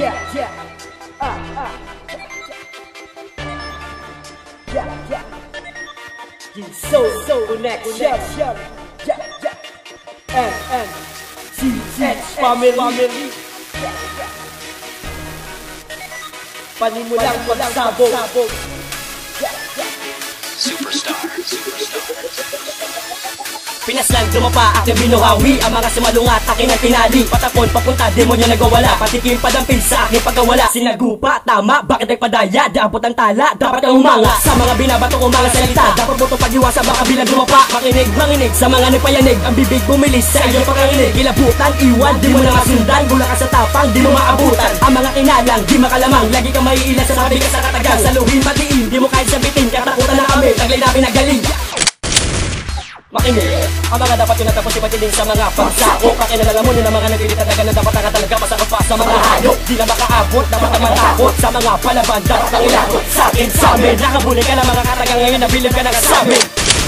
So connection. NNCH family. Panimulang pagsabog. Superstar. Pinaslan, dumapa, aking binuhawi ang mga sumalungat, aking ang pinali. Patapon, papunta, demonyo nagwawala. Patikim padampin sa aking pagkawala. Sinagupa, tama, bakit nagpadaya? Daapot ang tala, dapat kang umanga. Sa mga binabato kong mga salita, dapat mo itong pag-iwasa, baka bilang dumapa. Makinig sa mga nagpayanig, ang bibig bumilis sa iyong pagkakinig. Kilabutan, iwan, di mo na masundan. Gula ka sa tapang, di mo maabutan. Ang mga kinalang, di makalamang, lagi kang maiilan sa sabi ka sa katagang. Saluhin, matiin, di mo kahit sabitin, katakutan na kami, taglay namin na galing. Makinig, ang mga dapat yun natapos ipatidin sa mga pagsako. Pakinalalamunin ang mga nagpilitadagan na dapat nga talaga masakot pa sa mga hayop. Di na makaabot, dapat naman takot sa mga palaban. Dapat ang ilakot sa akin sa amin. Nakabuli ka na mga katagang ngayon, nabilib ka na sa amin.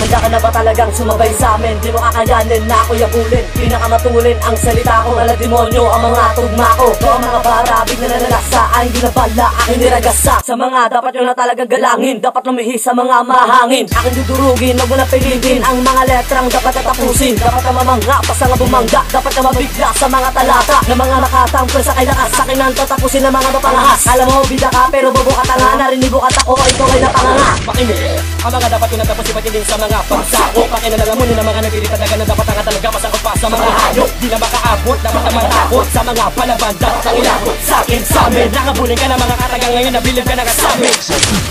Handa ka na ba talagang sumabay sa amin? Di mo kakayanin na ako yabulin. Pinakamatulin ang salita ko, ala demonyo ang mga tugma ko. Ang mga barabig na nanalasa, ay ginabala, aking niragasa. Sa mga dapat yun na talagang galangin, dapat lumihis sa mga mahangin. Aking dudurugin, huwag mo na pilitin ang mga letrang dapat natapusin. Dapat na mamangga, basta nga bumangga. Dapat na mabigla sa mga talata ng mga nakatang presa kay lakas. Sa akin ang tatapusin ng mga mapangahas. Alam mo, bida ka, pero bobo ka tanga. Narinig mo ka tako, ito ay napanganga. Makinig, ang mga dapat yun natapos ipatidin sa mga pagsako. Pakinalalamunin ang mga nagpilitadagan na dapat nga talaga masakot pa sa mga hayop. Di na makaabot, dapat naman takot sa mga palaban. Dapat ang ilakot sa akin sa amin. Nakabuling ka na mga katagang ngayon, nabilib ka na kasami.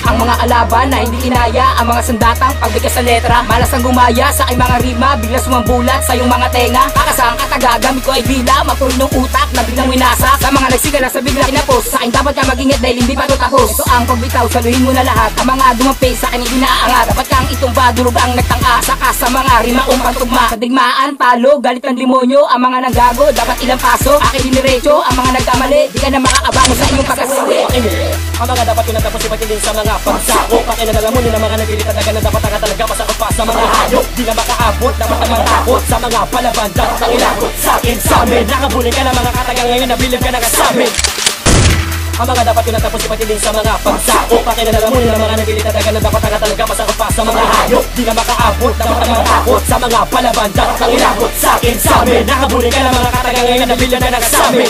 Ang mga alaban na hindi inaya, ang mga sandatang pagbigas sa letra. Malas ang gumaya sa aking mga rima, bigla sumambulat sa iyong mga tenga. Kakasang katagamit ko ay bila, magpurin ng utak na biglang winasa. Sa mga nagsigala sa bigla kinapos, sa akin dapat ka mag-ingat dahil hindi pa ito tapos. Ito ang pagbitaw, saluhin mo na lahat. Ang mga dumampi sa akin hindi naaangat. Dapat kang itumba, durog ang nagtang-asa ka sa mga rima o pantugma. Sa digmaan, talo, galit ng demonyo. Ang mga nanggago, dapat ilang paso. Akin diniretso, ang mga nagkamali, di ka na makakabango sa iyong pagkasali. Ang mga dapat yun natapos ipatidin sa mga pagsako. Pakinalalamunin ang mga nagpilitadagan na dapat nga talaga masakot pa sa mga hayop. Di na makaabot, dapat naman takot sa mga palaban. Dapat ang ilakot sa akin sa amin. Nakabuling ka na mga katagang ngayon, nabilib ka na kasami. Ang mga dapat yun natapos ipatidin sa mga pagsako. Pakinalalamunin ang mga nagpilitadagan na dapat nga talaga masakot pa sa mga hayop. Di na makaabot, dapat naman takot sa mga palaban. Dapat ang ilakot sa akin sa amin. Nakabuling ka na mga katagang ngayon, nabilib ka na kasami.